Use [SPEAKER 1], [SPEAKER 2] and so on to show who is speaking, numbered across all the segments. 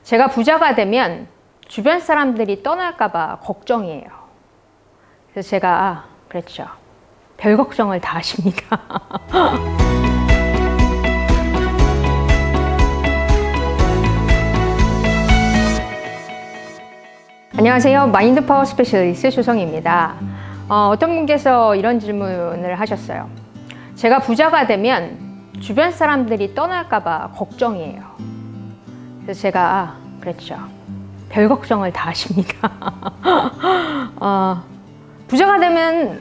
[SPEAKER 1] 제가 부자가 되면 주변 사람들이 떠날까봐 걱정이에요. 그래서 제가 그랬죠. 별 걱정을 다 하십니다. 안녕하세요. 마인드 파워 스페셜리스트 조성희입니다. 어떤 분께서 이런 질문을 하셨어요. 제가 부자가 되면 주변 사람들이 떠날까봐 걱정이에요. 그래서 제가 그랬죠. 별 걱정을 다 하십니다. 부자가 되면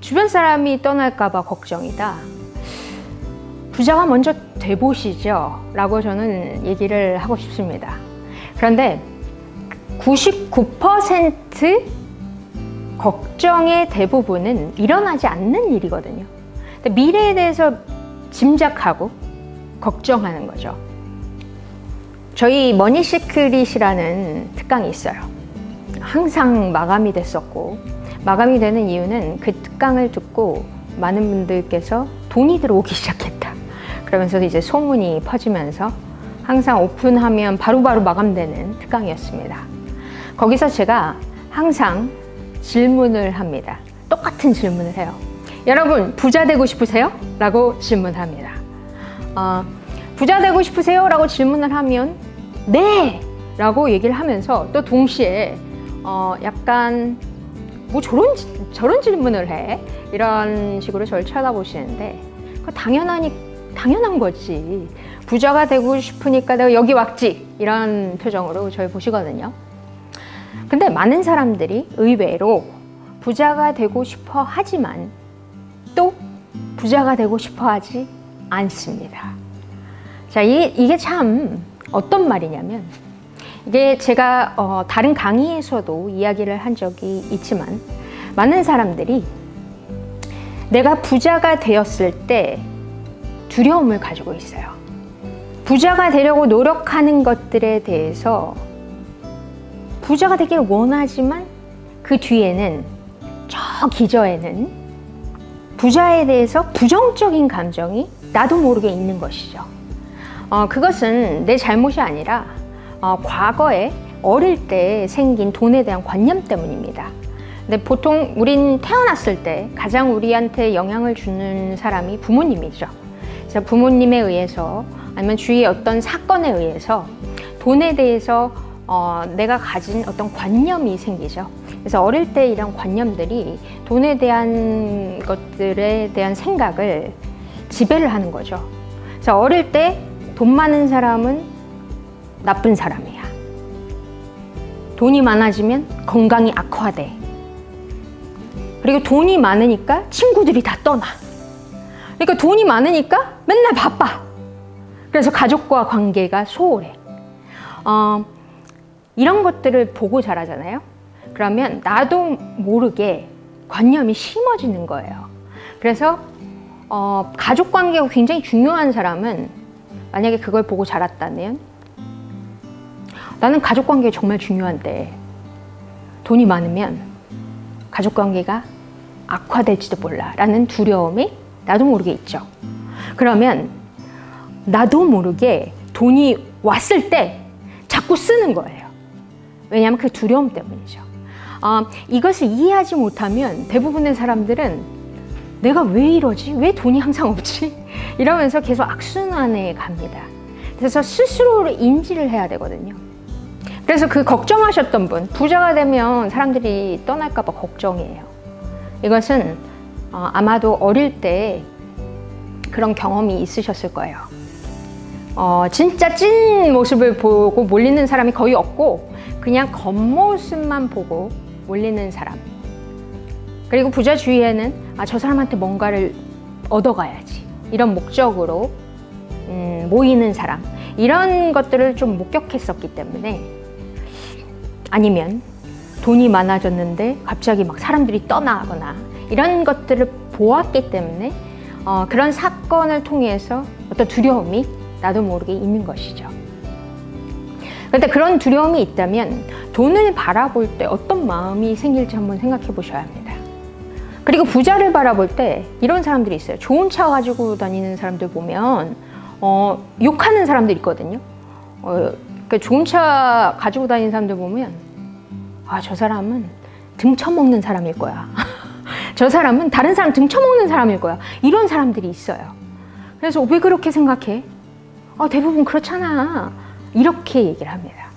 [SPEAKER 1] 주변 사람이 떠날까봐 걱정이다. 부자가 먼저 돼보시죠 라고 저는 얘기를 하고 싶습니다. 그런데 99% 걱정의 대부분은 일어나지 않는 일이거든요. 미래에 대해서 짐작하고 걱정하는 거죠. 저희 머니시크릿이라는 특강이 있어요. 항상 마감이 됐었고, 마감이 되는 이유는 그 특강을 듣고 많은 분들께서 돈이 들어오기 시작했다. 그러면서 이제 소문이 퍼지면서 항상 오픈하면 바로바로 마감되는 특강이었습니다. 거기서 제가 항상 질문을 합니다. 똑같은 질문을 해요. 여러분, 부자 되고 싶으세요? 라고 질문합니다. 부자 되고 싶으세요? 라고 질문을 하면 네! 라고 얘기를 하면서 또 동시에 약간 뭐 저런 질문을 해? 이런 식으로 저를 쳐다보시는데 그거 당연한 거지. 부자가 되고 싶으니까 내가 여기 왔지. 이런 표정으로 저를 보시거든요. 근데 많은 사람들이 의외로 부자가 되고 싶어 하지만 또 부자가 되고 싶어 하지 않습니다. 자, 이게 참 어떤 말이냐면, 이게 제가 다른 강의에서도 이야기를 한 적이 있지만, 많은 사람들이 내가 부자가 되었을 때 두려움을 가지고 있어요. 부자가 되려고 노력하는 것들에 대해서 부자가 되기를 원하지만 그 뒤에는, 저 기저에는 부자에 대해서 부정적인 감정이 나도 모르게 있는 것이죠. 그것은 내 잘못이 아니라 과거에 어릴 때 생긴 돈에 대한 관념 때문입니다. 근데 보통 우린 태어났을 때 가장 우리한테 영향을 주는 사람이 부모님이죠. 그래서 부모님에 의해서 아니면 주위의 어떤 사건에 의해서 돈에 대해서 내가 가진 어떤 관념이 생기죠. 그래서 어릴 때 이런 관념들이 돈에 대한 것들에 대한 생각을 지배를 하는 거죠. 그래서 어릴 때 돈 많은 사람은 나쁜 사람이야. 돈이 많아지면 건강이 악화돼. 그리고 돈이 많으니까 친구들이 다 떠나. 그러니까 돈이 많으니까 맨날 바빠. 그래서 가족과 관계가 소홀해. 이런 것들을 보고 자라잖아요. 그러면 나도 모르게 관념이 심어지는 거예요. 그래서 가족 관계가 굉장히 중요한 사람은 만약에 그걸 보고 자랐다면, 나는 가족 관계가 정말 중요한데 돈이 많으면 가족 관계가 악화될지도 몰라 라는 두려움이 나도 모르게 있죠. 그러면 나도 모르게 돈이 왔을 때 자꾸 쓰는 거예요. 왜냐하면 그 두려움 때문이죠. 이것을 이해하지 못하면 대부분의 사람들은 내가 왜 이러지? 왜 돈이 항상 없지? 이러면서 계속 악순환에 갑니다. 그래서 스스로를 인지를 해야 되거든요. 그래서 그 걱정하셨던 분, 부자가 되면 사람들이 떠날까봐 걱정이에요. 이것은 아마도 어릴 때 그런 경험이 있으셨을 거예요. 진짜 찐 모습을 보고 몰리는 사람이 거의 없고 그냥 겉모습만 보고 몰리는 사람. 그리고 부자 주위에는 저 사람한테 뭔가를 얻어가야지 이런 목적으로 모이는 사람, 이런 것들을 좀 목격했었기 때문에, 아니면 돈이 많아졌는데 갑자기 막 사람들이 떠나거나 이런 것들을 보았기 때문에 그런 사건을 통해서 어떤 두려움이 나도 모르게 있는 것이죠. 그런데 그런 두려움이 있다면 돈을 바라볼 때 어떤 마음이 생길지 한번 생각해 보셔야 합니다. 그리고 부자를 바라볼 때 이런 사람들이 있어요. 좋은 차 가지고 다니는 사람들 보면 욕하는 사람들 있거든요. 그 좋은 차 가지고 다니는 사람들 보면 아, 저 사람은 등쳐먹는 사람일 거야. 저 사람은 다른 사람 등쳐먹는 사람일 거야. 이런 사람들이 있어요. 그래서 왜 그렇게 생각해? 대부분 그렇잖아. 이렇게 얘기를 합니다.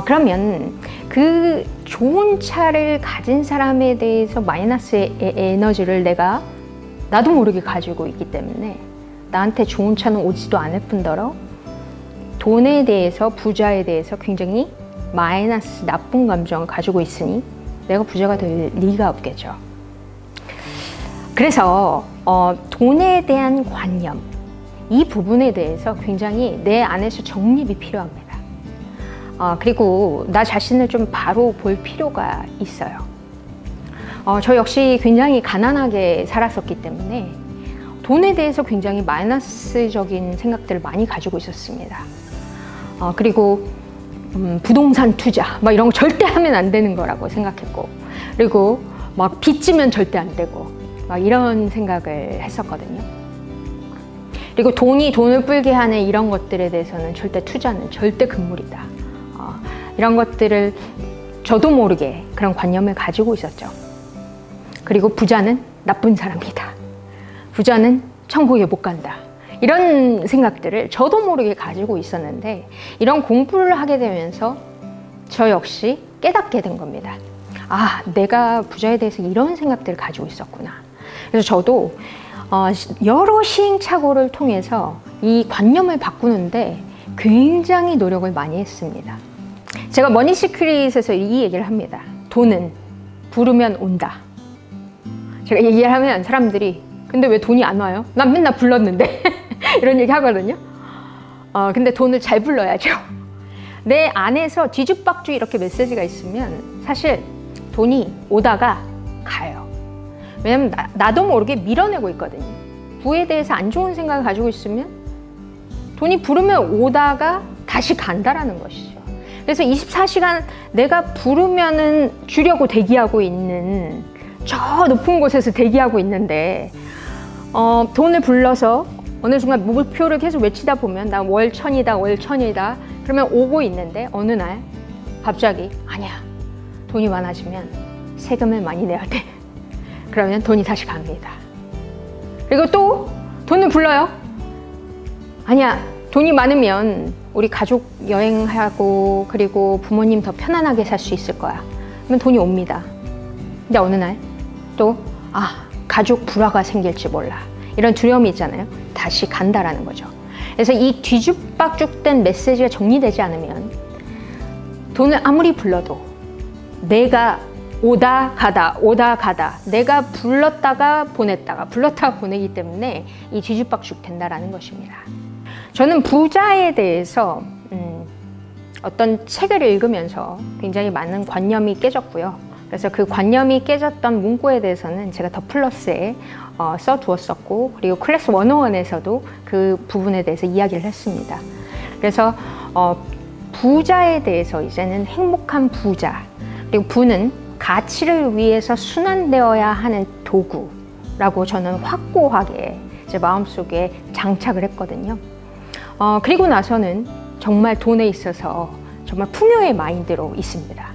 [SPEAKER 1] 그러면 그 좋은 차를 가진 사람에 대해서 마이너스의 에너지를 나도 모르게 가지고 있기 때문에 나한테 좋은 차는 오지도 않을 뿐더러 돈에 대해서, 부자에 대해서 굉장히 마이너스, 나쁜 감정을 가지고 있으니 내가 부자가 될 리가 없겠죠. 그래서 돈에 대한 관념, 이 부분에 대해서 굉장히 내 안에서 정립이 필요합니다. 그리고 나 자신을 좀 바로 볼 필요가 있어요. 저 역시 굉장히 가난하게 살았었기 때문에 돈에 대해서 굉장히 마이너스적인 생각들을 많이 가지고 있었습니다. 그리고 부동산 투자 막 이런 거 절대 하면 안 되는 거라고 생각했고, 그리고 막 빚지면 절대 안 되고 막 이런 생각을 했었거든요. 그리고 돈을 불게 하는 이런 것들에 대해서는 투자는 절대 금물이다. 이런 것들을 저도 모르게 그런 관념을 가지고 있었죠. 그리고 부자는 나쁜 사람이다. 부자는 천국에 못 간다. 이런 생각들을 저도 모르게 가지고 있었는데, 이런 공부를 하게 되면서 저 역시 깨닫게 된 겁니다. 내가 부자에 대해서 이런 생각들을 가지고 있었구나. 그래서 저도 여러 시행착오를 통해서 이 관념을 바꾸는데 굉장히 노력을 많이 했습니다. 제가 머니 시크릿에서 이 얘기를 합니다. 돈은 부르면 온다. 제가 얘기를 하면 사람들이 근데 왜 돈이 안 와요? 난 맨날 불렀는데 이런 얘기 하거든요. 근데 돈을 잘 불러야죠. 내 안에서 뒤죽박죽 이렇게 메시지가 있으면 사실 돈이 오다가 가요. 왜냐면 나도 모르게 밀어내고 있거든요. 부에 대해서 안 좋은 생각을 가지고 있으면 돈이 부르면 오다가 다시 간다라는 것이죠. 그래서 24시간 내가 부르면은 주려고 대기하고 있는, 저 높은 곳에서 대기하고 있는데 돈을 불러서 어느 순간 목표를 계속 외치다 보면 나 월천이다 월천이다 그러면 오고 있는데, 어느 날 갑자기 아니야, 돈이 많아지면 세금을 많이 내야 돼. 그러면 돈이 다시 갑니다. 그리고 또 돈을 불러요. 아니야, 돈이 많으면 우리 가족 여행하고 그리고 부모님 더 편안하게 살 수 있을 거야. 그러면 돈이 옵니다. 근데 어느 날 또 가족 불화가 생길지 몰라. 이런 두려움이 있잖아요. 다시 간다라는 거죠. 그래서 이 뒤죽박죽된 메시지가 정리되지 않으면 돈을 아무리 불러도 내가 오다 가다 내가 불렀다가 보냈다가 불렀다가 보내기 때문에 이 뒤죽박죽 된다라는 것입니다. 저는 부자에 대해서 어떤 책을 읽으면서 굉장히 많은 관념이 깨졌고요. 그래서 그 관념이 깨졌던 문구에 대해서는 제가 더 플러스에 써두었었고, 그리고 클래스 101에서도 그 부분에 대해서 이야기를 했습니다. 그래서 부자에 대해서 이제는 행복한 부자, 그리고 부는 가치를 위해서 순환되어야 하는 도구라고 저는 확고하게 제 마음속에 장착을 했거든요. 그리고 나서는 정말 돈에 있어서 정말 풍요의 마인드로 있습니다.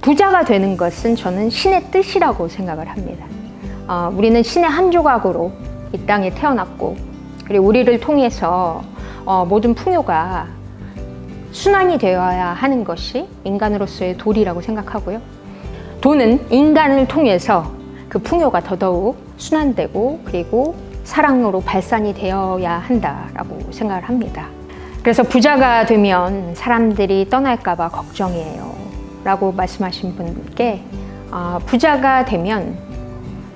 [SPEAKER 1] 부자가 되는 것은 저는 신의 뜻이라고 생각을 합니다. 우리는 신의 한 조각으로 이 땅에 태어났고, 그리고 우리를 통해서 모든 풍요가 순환이 되어야 하는 것이 인간으로서의 도리라고 생각하고요. 돈은 인간을 통해서 그 풍요가 더더욱 순환되고 그리고 사랑으로 발산이 되어야 한다라고 생각을 합니다. 그래서 부자가 되면 사람들이 떠날까 봐 걱정이에요 라고 말씀하신 분께 부자가 되면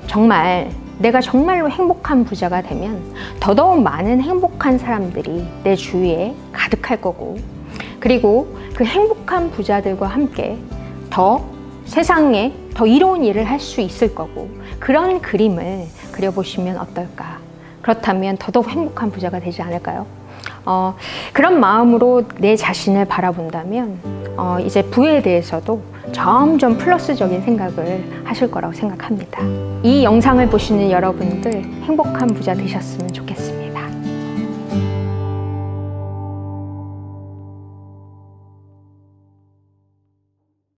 [SPEAKER 1] 정말 내가 정말로 행복한 부자가 되면 더더욱 많은 행복한 사람들이 내 주위에 가득할 거고, 그리고 그 행복한 부자들과 함께 더 세상에 더 이로운 일을 할 수 있을 거고, 그런 그림을 그려보시면 어떨까. 그렇다면 더더욱 행복한 부자가 되지 않을까요? 그런 마음으로 내 자신을 바라본다면 이제 부에 대해서도 점점 플러스적인 생각을 하실 거라고 생각합니다. 이 영상을 보시는 여러분들 행복한 부자 되셨으면 좋겠습니다.